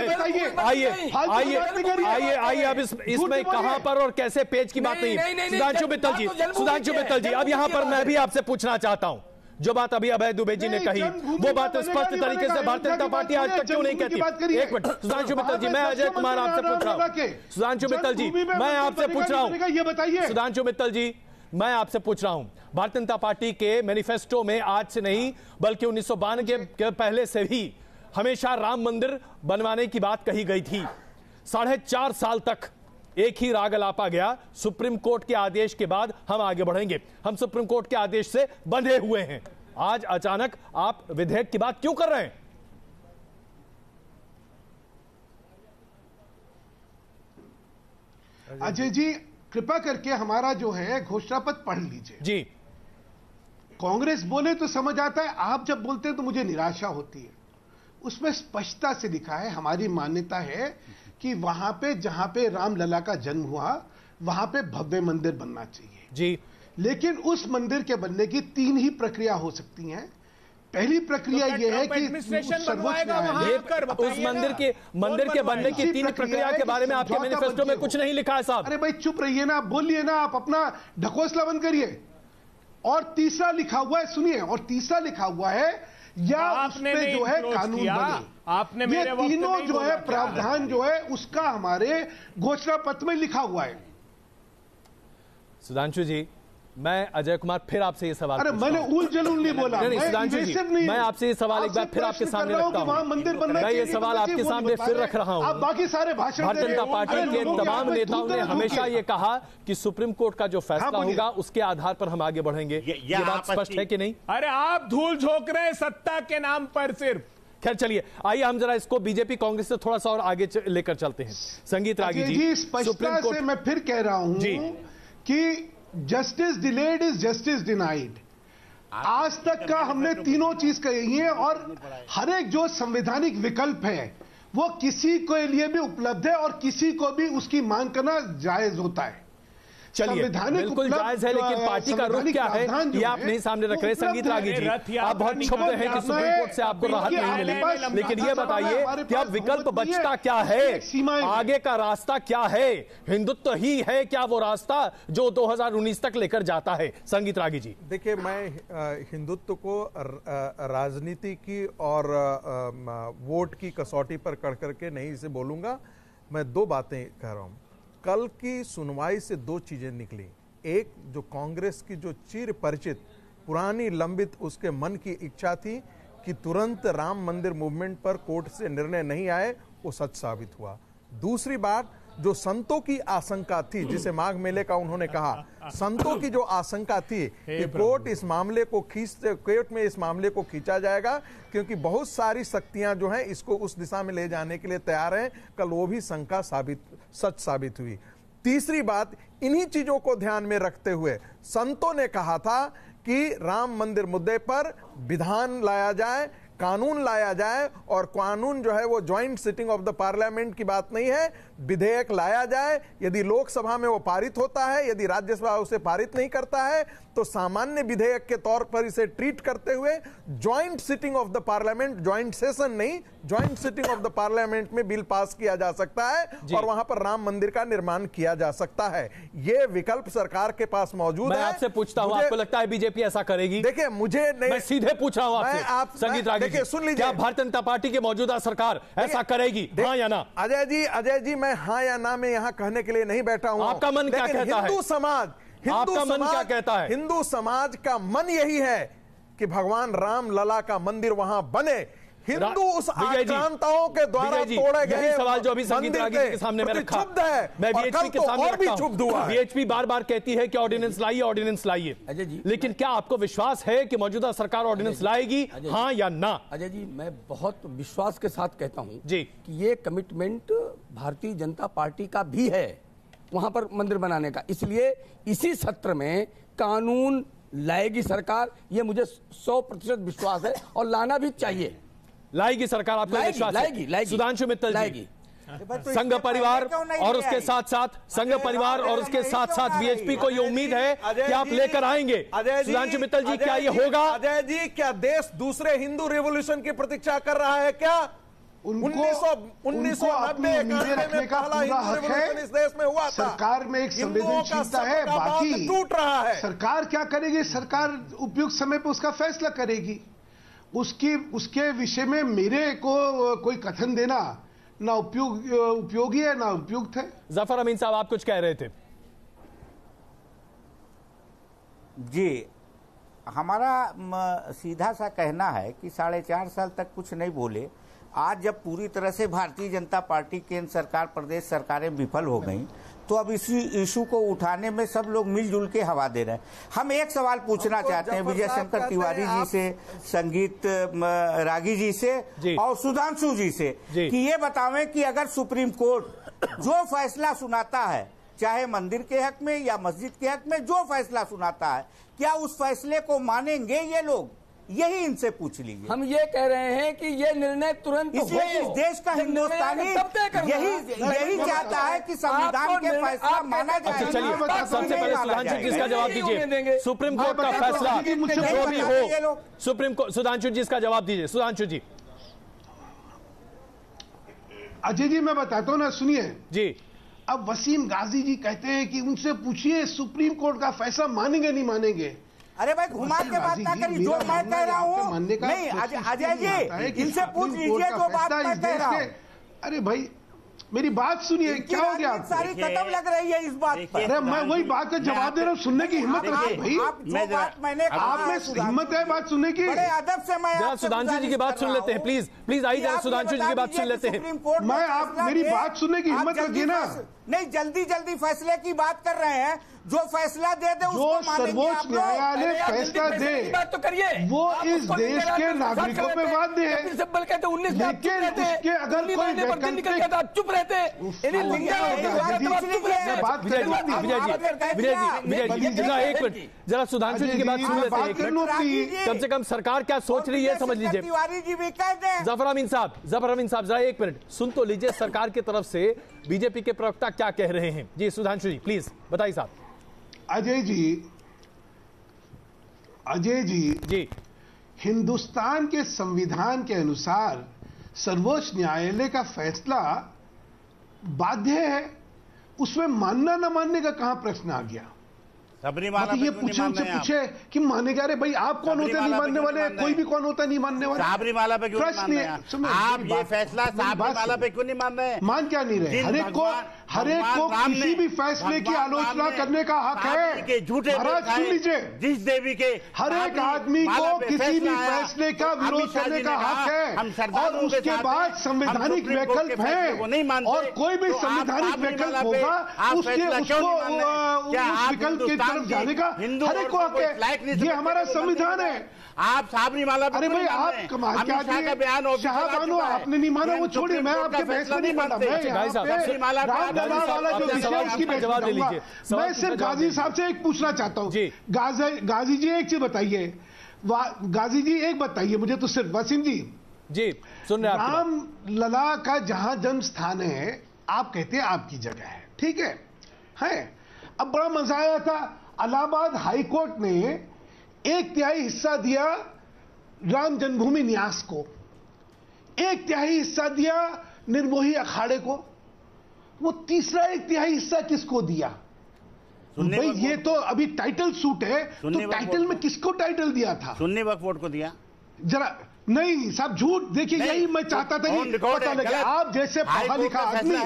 आइए अब इसमें कहां पर और कैसे पेज की बात नहीं। सुधांशु मित्तल जी, अब यहां पर मैं भी आपसे पूछना चाहता हूं, जो बात अभी अभय दुबे जी ने कही वो बात स्पष्ट तरीके से भारतीय जनता पार्टी आज तक क्यों नहीं कहती? एक मिनट सुधांशु मित्तल जी, मैं अजय कुमार आपसे पूछ रहा हूं। सुधांशु मित्तल जी, मैं आपसे पूछ रहा हूं, ये बताइए सुधांशु मित्तल जी, मैं आपसे पूछ रहा हूं, भारतीय जनता पार्टी के मैनिफेस्टो में आज से नहीं बल्कि 1992 के पहले से भी हमेशा राम मंदिर बनवाने की बात कही गई थी। 4.5 साल तक एक ही राग अलापा गया। सुप्रीम कोर्ट के आदेश के बाद हम आगे बढ़ेंगे, हम सुप्रीम कोर्ट के आदेश से बंधे हुए हैं। आज अचानक आप विधेयक की बात क्यों कर रहे हैं? अजय जी, कृपा करके हमारा जो है घोषणा पत्र पढ़ लीजिए जी। कांग्रेस बोले तो समझ आता है, आप जब बोलते हैं तो मुझे निराशा होती है। उसमें स्पष्टता से लिखा है, हमारी मान्यता है कि वहां पे जहां पे रामलला का जन्म हुआ वहां पे भव्य मंदिर बनना चाहिए जी। लेकिन उस मंदिर के बनने की 3 ही प्रक्रिया हो सकती हैं। पहली प्रक्रिया यह है कि सर्वोच्च न्यायालय उस मंदिर के बनने की 3 प्रक्रिया के बारे में आपके मैनिफेस्टो में कुछ नहीं लिखा है साहब। अरे भाई चुप रहिए ना, बोलिए ना, आप अपना ढकोसला बंद करिए। और तीसरा लिखा हुआ है, सुनिए, और तीसरा लिखा हुआ है या आपने जो है कानून बने। आपने ये तीनों जो है प्रावधान जो है उसका हमारे घोषणा पत्र में लिखा हुआ है। सुधांशु जी, मैं अजय कुमार फिर आपसे ये सवाल, अरे मैंने उल जलूल नहीं बोला, नहीं सुधांशु जी, मैं आपसे ये सवाल एक बार फिर आपके सामने रखता हूं। मैं ये सवाल आपके सामने फिर रख रहा हूं। बाकी सारे भाषण भारतीय जनता पार्टी के तमाम नेताओं ने हमेशा ये कहा कि सुप्रीम कोर्ट का जो फैसला होगा उसके आधार पर हम आगे बढ़ेंगे। ये बात स्पष्ट है कि नहीं? अरे आप धूल झोंक रहे हैं सत्ता के नाम पर सिर्फ। खैर चलिए, आइए हम जरा इसको बीजेपी कांग्रेस से थोड़ा सा और आगे लेकर चलते हैं। संगीत रागी जी, सुप्रीम कोर्ट, मैं फिर कह रहा हूं कि justice delayed is justice denied. आज तक का हमने तीनों चीज कही है और हर एक जो संवैधानिक विकल्प है वो किसी के लिए भी उपलब्ध है और किसी को भी उसकी मांग करना जायज होता है। चलिए, बिल्कुल जायज है, लेकिन पार्टी का रुख क्या है ये आप नहीं सामने रख रहे। संगीत रागी जी, आप बहुत क्षुब्ध हैं कि सुप्रीम कोर्ट से आपको राहत नहीं मिली, लेकिन ये बताइए कि अब विकल्प बचता क्या है, आगे का रास्ता क्या है? हिंदुत्व ही है क्या वो रास्ता जो 2019 तक लेकर जाता है? संगीत रागी जी, देखिए, मैं हिंदुत्व को राजनीति की और वोट की कसौटी पर कर करके नहीं इसे बोलूंगा। मैं 2 बातें कह रहा हूं। कल की सुनवाई से 2 चीजें निकली। एक, जो कांग्रेस की जो चिर परिचित पुरानी लंबित उसके मन की इच्छा थी कि तुरंत राम मंदिर मूवमेंट पर कोर्ट से निर्णय नहीं आए, वो सच साबित हुआ। दूसरी बात, जो संतों की आशंका थी, जिसे माघ मेले का उन्होंने कहा, संतों की जो आशंका थी कि कोर्ट में इस मामले को खींचा जाएगा, क्योंकि बहुत सारी शक्तियां जो हैं इसको उस दिशा में ले जाने के लिए तैयार हैं, कल वो भी शंका सच साबित हुई। तीसरी बात, इन्हीं चीजों को ध्यान में रखते हुए संतों ने कहा था कि राम मंदिर मुद्दे पर विधान लाया जाए, कानून लाया जाए, और कानून जो है वो joint sitting of the parliament की बात नहीं है, विधेयक लाया जाए। यदि लोकसभा में वो पारित होता है, यदि राज्यसभा उसे पारित नहीं करता है, तो सामान्य विधेयक के तौर पर इसे ट्रीट करते हुए joint sitting of the parliament, joint session नहीं, joint sitting of the parliament में बिल पास किया जा सकता है और वहां पर राम मंदिर का निर्माण किया जा सकता है। ये विकल्प सरकार के पास मौजूद है। मैं आपसे पूछता हूं, आपको लगता है बीजेपी ऐसा करेगी? देखिए, मुझे नहीं, मैं सीधे पूछ रहा हूं आपसे, संगीत रागी जी, सुन लीजिए, क्या भारतीय जनता पार्टी की मौजूदा सरकार ऐसा करेगी, हाँ या ना? अजय जी, मैं हाँ या ना में यहाँ कहने के लिए नहीं बैठा हूँ। आपका मन क्या कहता है? आपका मन क्या कहता है? हिंदू समाज का मन यही है कि भगवान राम लला का मंदिर वहां बने। हिंदू उस आक्रांताओं के द्वारा तोड़े गए सवाल जो अभी संगीत रागी जी के सामने में रखा है, मैं बीएचपी के सामने रखा हूं। बीएचपी बार बार कहती है कि ऑर्डिनेंस लाइए, ऑर्डिनेंस लाइए, लेकिन क्या आपको विश्वास है कि मौजूदा सरकार ऑर्डिनेंस लाएगी, हाँ या ना? अजय जी, मैं बहुत विश्वास के साथ कहता हूं जी कि ये कमिटमेंट भारतीय जनता पार्टी का भी है वहां पर मंदिर बनाने का, इसलिए इसी सत्र में कानून लाएगी सरकार, ये मुझे 100% विश्वास है और लाना भी चाहिए। लाएगी सरकार, आपको विश्वास है? लाएगी। सुधांशु मित्तल जी, संघ परिवार और उसके साथ साथ बीएचपी को ये उम्मीद है कि आप लेकर आएंगे। सुधांशु मित्तल जी, क्या ये होगा? अजय जी, क्या देश दूसरे हिंदू रिवॉल्यूशन की प्रतीक्षा कर रहा है? क्या 1990 का पूरा हक है, इस देश में हुआ था। सरकार में एक संवेदनशीलता है, बाकी टूट रहा है। सरकार क्या करेगी? सरकार उपयुक्त समय पर उसका फैसला करेगी। उसके विषय में मेरे को कोई कथन देना ना उपयोगी है ना उपयुक्त है। जफर अमीन साहब, आप कुछ कह रहे थे? जी, हमारा सीधा सा कहना है कि 4.5 साल तक कुछ नहीं बोले। आज जब पूरी तरह से भारतीय जनता पार्टी, केंद्र सरकार, प्रदेश सरकारें विफल हो गई, तो अब इसी इशू को उठाने में सब लोग मिलजुल के हवा दे रहे हैं। हम एक सवाल पूछना चाहते हैं विजय शंकर तिवारी जी से, संगीत रागी जी से और सुधांशु जी से कि ये बतावें कि अगर सुप्रीम कोर्ट जो फैसला सुनाता है, चाहे मंदिर के हक में या मस्जिद के हक में जो फैसला सुनाता है, क्या उस फैसले को मानेंगे ये लोग? यही इनसे पूछ लीजिए। हम ये कह रहे हैं कि ये निर्णय तुरंत इसलिए इस देश का हिंदुस्तानी यही चाहता है कि संविधान के फैसला माना जाए। अच्छा, चलिए सबसे पहले सुधांशु जी इसका जवाब दीजिए। सुप्रीम कोर्ट का फैसला जो भी हो, सुप्रीम कोर्ट, सुधांशु जी इसका जवाब दीजिए। सुधांशु जी। अजय जी, मैं बताता हूँ ना, सुनिए जी। अब वसीम गाजी जी कहते हैं कि उनसे पूछिए सुप्रीम कोर्ट का फैसला मानेंगे नहीं मानेंगे। अरे भाई, घुमा के बात ना करिए, जो मैं कह रहा हूँ नहीं, अजय जी इनसे पूछ लीजिए जो बात मैं कह रहा हूँ। अरे भाई, मेरी बात सुनिए, क्या हो गया? सारी खत्म लग रही है इस बात पर। अरे मैं वही बात का जवाब दे रहा हूँ, सुनने की हिम्मत रखिए भाई। आप में हिम्मत है बात सुनने की? बड़े अदब से मैं सुधांशु जी की बात सुन लेते हैं, प्लीज आइए जरा सुधांशु जी की बात सुन लेते हैं। मैं आप मेरी बात सुनने की हिम्मत रखिए ना। नहीं, जल्दी फैसले की बात कर रहे हैं, जो फैसला दे दे जो सर्वोच्च न्यायालय फैसला दे बात तो करिए, वो इस देश के नागरिकों पे बाध्य है। लेकिन उसके अगर कोई वैकल्पिक चुप रहते एक मिनट, जरा सुधांशु जी की बात सुन लेते हैं। कम से कम सरकार क्या सोच रही है समझ लीजिए। तिवारी जी भी कहते हैं। जफर अमीन साहब जरा एक मिनट सुन तो लीजिए, सरकार की तरफ से बीजेपी के प्रवक्ता क्या कह रहे हैं। जी सुधांशु जी प्लीज बताइए साहब। अजय जी, हिंदुस्तान के संविधान के अनुसार सर्वोच्च न्यायालय का फैसला बाध्य है, उसमें मानना न मानने का कहां प्रश्न आ गया? सबरीमाला ये पूछे उनसे पूछे कि मानेगा? अरे भाई, आप कौन होते नहीं मानने वाले? कोई भी कौन होता नहीं मानने वाला? सबरीमाला पे क्यों नहीं मान रहे? आप ये फैसला सबरीमाला पे क्यों नहीं मान रहे? मान क्या नहीं रहे? हर एक को किसी भी फैसले की आलोचना करने का हक है। महाराज सुन लीजिए, जिस देवी के हर एक आदमी को किसी भी फैसले का विरोध करने का हक है, और उसके बाद संवैधानिक वैकल्प है, और कोई भी संवैधानिक वैकल्प होगा उसके उस विकल्प की तरफ जाने का हर एक को हक है। ये हमारा संविधान है। आप साबरीमाला, अरे भाई आप कमाल क्या शाहबानो, आपने नहीं माना वो छोड़िए, मैं आपके बहस में नहीं माना। मैं रामलला वाला जो विषय उसकी जवाब दे लीजिए। मैं सिर्फ गाजी साहब से एक पूछना चाहता हूँ। गाजी जी एक चीज बताइए, गाजी जी एक बताइए मुझे तो सिर्फ, वसीम जी सुन रहे हैं, रामलला का जहां जन्म स्थान है आप कहते हैं आपकी जगह है, ठीक है। अब बड़ा मजा आया था, इलाहाबाद हाईकोर्ट ने 1/3 हिस्सा दिया राम जन्मभूमि न्यास को, 1/3 हिस्सा दिया निर्मोही अखाड़े को, वो तीसरा 1/3 हिस्सा किसको दिया? भाई ये तो अभी टाइटल सूट है, तो टाइटल में किसको टाइटल दिया था? सुन्नी वक्फ बोर्ड को दिया। जरा नहीं साहब झूठ, देखिए यही मैं चाहता था कि पता लगे। आप जैसे पढ़ा लिखा आदमी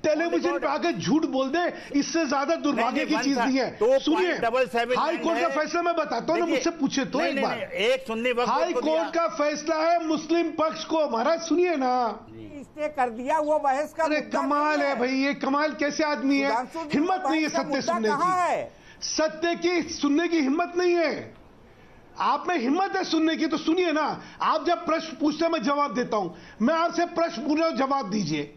टेलीविजन पे आके झूठ बोल दे, इससे ज्यादा दुर्भाग्य की चीज नहीं है। सुनिए, हाई कोर्ट का फैसला मैं बताता हूँ ना, मुझसे पूछे तो एक बार। एक सुन्नी वक्फ हाई कोर्ट का फैसला है मुस्लिम पक्ष को, महाराज सुनिए ना, स्टे कर दिया वो बहस का। अरे कमाल है भाई, ये कमाल कैसे आदमी है, हिम्मत नहीं है सत्य सुनने की, सत्य की सुनने की हिम्मत नहीं है। आप में हिम्मत है सुनने की तो सुनिए ना। आप जब प्रश्न पूछते हैं मैं जवाब देता हूं, मैं आपसे प्रश्न पूछ रहा हूं, जवाब दीजिए।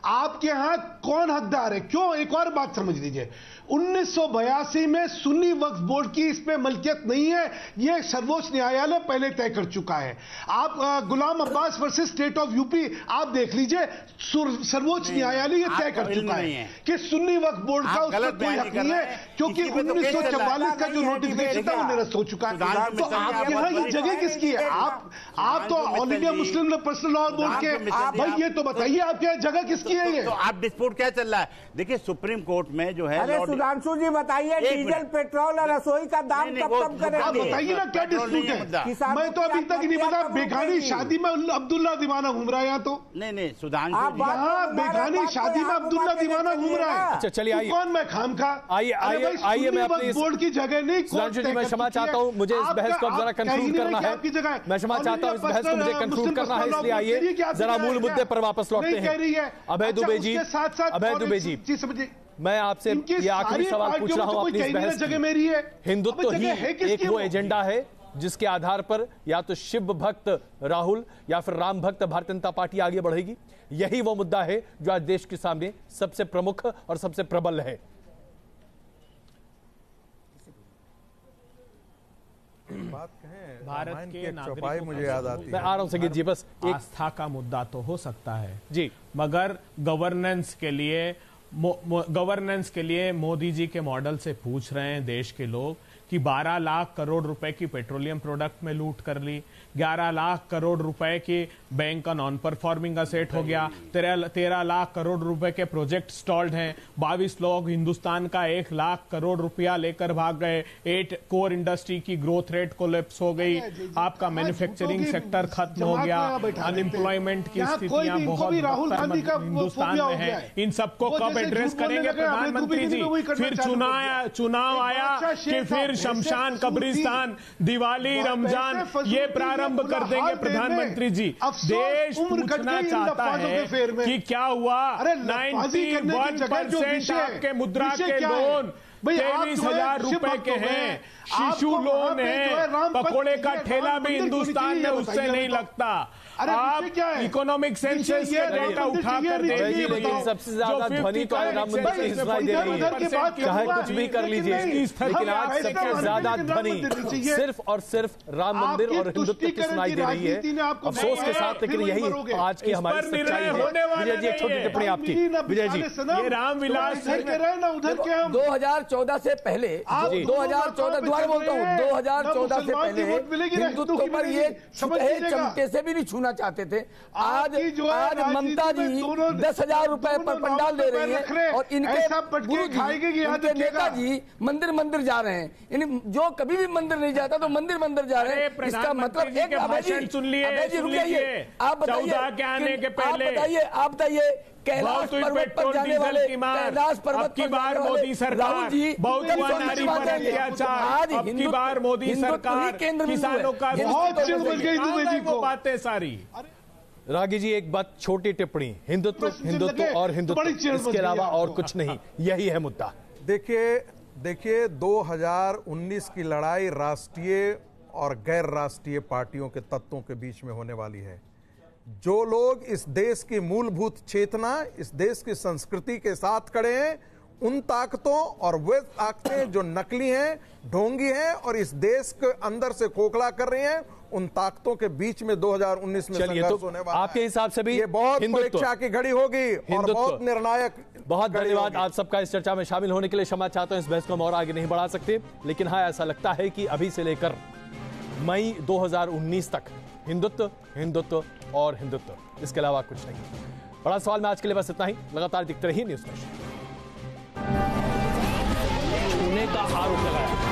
आपके यहां कौन हकदार है? क्यों? एक और बात समझ लीजिए, 1982 में सुन्नी वक्फ बोर्ड की इस पे मलकियत नहीं है, यह सर्वोच्च न्यायालय पहले तय कर चुका है। आप Ghulam Abbas versus state of UP आप देख लीजिए, सर्वोच्च न्यायालय यह तय कर चुका है कि सुन्नी वक्फ बोर्ड का उस पर कोई हक नहीं है, क्योंकि 1944 का जो नोटिफिकेशन था वो निरस्त हो चुका है। तो आपके यहाँ ये जगह किसकी है? आप तो all India Muslim personal law board के, भाई ये तो बताइए आपके यहाँ जगह किसकी है? ये तो आप डिस्प्यूट क्या चल रहा है? देखिए सुप्रीम कोर्ट में जो है, सुधांशु जी बताइए, डीजल पेट्रोल और रसोई का दाम कब कम करेंगे? आप बताइए ना क्या डिस्प्यूट है? मैं तो अभी तक नहीं पता। बेगानी शादी में अब्दुल्ला दीवाना घूम रहा है यहाँ तो। नहीं सुधांशु, यहाँ बेगानी शादी में अब्दुल्ला दीवाना घूम रहा है। अच्छा चलिए आइए, कौन मैं खाम खा? आइए मैं अपनी बोर्ड की जगह नहीं। सुधांशु जी मैं क्षमा चाहता हूँ, मुझे इस बहस को अब जरा कंक्लूड करना है। मैं क्षमा चाहता हूँ, इस बहस को मुझे कंक्लूड करना है, इसलिए आइए जरा मूल मुद्दे पर वापस लौटते हैं। अभय दुबे जी, अभय दुबे जी, मैं आपसे ये आखिरी सवाल पूछ रहा हूं अपनी इस बहस में। हिंदुत्व ही एक वो एजेंडा है जिसके आधार पर या तो शिव भक्त राहुल या फिर राम भक्त भारतीय जनता पार्टी आगे बढ़ेगी। यही वो मुद्दा है जो आज देश के सामने सबसे प्रमुख और सबसे प्रबल है। बात कहें, भारत के नागरिकों मुझे याद आती है। मैं आ रहा हूं संगीत जी, बस एक आस्था का मुद्दा तो हो सकता है जी, मगर गवर्नेंस के लिए मोदी जी के मॉडल से पूछ रहे हैं देश के लोग कि 12 लाख करोड़ रुपए की पेट्रोलियम प्रोडक्ट में लूट कर ली, 11 लाख करोड़ रुपए की बैंक का नॉन परफॉर्मिंग असेट हो गया, 13 लाख करोड़ रुपए के प्रोजेक्ट स्टॉल्ड हैं, 22 लोग हिंदुस्तान का 1 लाख करोड़ रुपया लेकर भाग गए, 8 कोर इंडस्ट्री की ग्रोथ रेट कोलैप्स हो गई, आपका मैन्युफैक्चरिंग सेक्टर खत्म हो गया, अनएम्प्लॉयमेंट की स्थितियां बहुत हिंदुस्तान में है। इन सबको कब एड्रेस करेंगे प्रधानमंत्री जी? फिर चुनाव आया कि फिर शमशान, कब्रिस्तान, दिवाली, रमजान ये प्रारंभ कर देंगे प्रधानमंत्री जी। देश पूछना चाहता है कि क्या हुआ? 91% आपके मुद्रा के लोन 23,000 रुपए के हैं, शिशु लोन है, पकोड़े का ठेला भी हिंदुस्तान में उससे नहीं लगता। आप इकोनॉमिक सेंसस के डेटा उठा कर देखिए, लेकिन सबसे ज्यादा ध्वनि तो राम मंदिर की सुनाई दे रही है, चाहे कुछ भी कर लीजिए, लेकिन आज सबसे ज्यादा ध्वनि सिर्फ और सिर्फ राम मंदिर और हिंदुत्व की सुनाई दे रही है। अफसोस के साथ, लेकिन यही आज की हमारी सच्चाई है। विजय जी एक छोटी टिप्पणी आपकी। विजय जी, ये रामविलास 2014 से पहले, 2014 दोबारा बोलता हूँ, 2014 से पहले हिंदुत्व पर ये चमके से भी नहीं छूना चाहते थे। आज ममता जी 10,000 रुपए पर पंडाल दे रही है और इनके नेताजी मंदिर जा रहे हैं। जो कभी भी मंदिर नहीं जाता तो मंदिर जा रहे हैं। इसका मतलब एक सुन लिए, आप बताइए के आने के पहले आप बताइए कैलाश पर्वत पर जाने वाले, कैलाश पर्वत अब की बार मोदी सरकार बहुत नारी पर अत्याचार, अब की बार मोदी सरकार किसानों का वो बातें सारी। रागी जी एक बात, छोटी टिप्पणी, हिंदुत्व हिंदुत्व और हिंदुत्व, इसके अलावा और कुछ नहीं, यही है मुद्दा। देखिए 2019 की लड़ाई राष्ट्रीय और गैर राष्ट्रीय पार्टियों के तत्वों के बीच में होने वाली है। जो लोग इस देश की मूलभूत चेतना, इस देश की संस्कृति के साथ खड़े हैं, उन ताकतों और वे ताकतें जो नकली हैं, ढोंगी हैं और इस देश के अंदर से खोखला कर रही हैं, उन ताकतों के बीच में 2019 में संघर्ष होने वाला है। आपके हिसाब से भी ये बहुत परीक्षा की घड़ी होगी और बहुत निर्णायक। बहुत धन्यवाद आप सबका इस चर्चा में शामिल होने के लिए। क्षमा चाहता हूं, इस बहस को हम और आगे नहीं बढ़ा सकते, लेकिन हाँ ऐसा लगता है कि अभी से लेकर मई 2019 तक हिंदुत्व हिंदुत्व और हिंदुत्व, इसके अलावा कुछ नहीं। बड़ा सवाल में आज के लिए बस इतना ही। लगातार दिखते रहिए न्यूज़ नेशन। पुणे का आरोप लगाया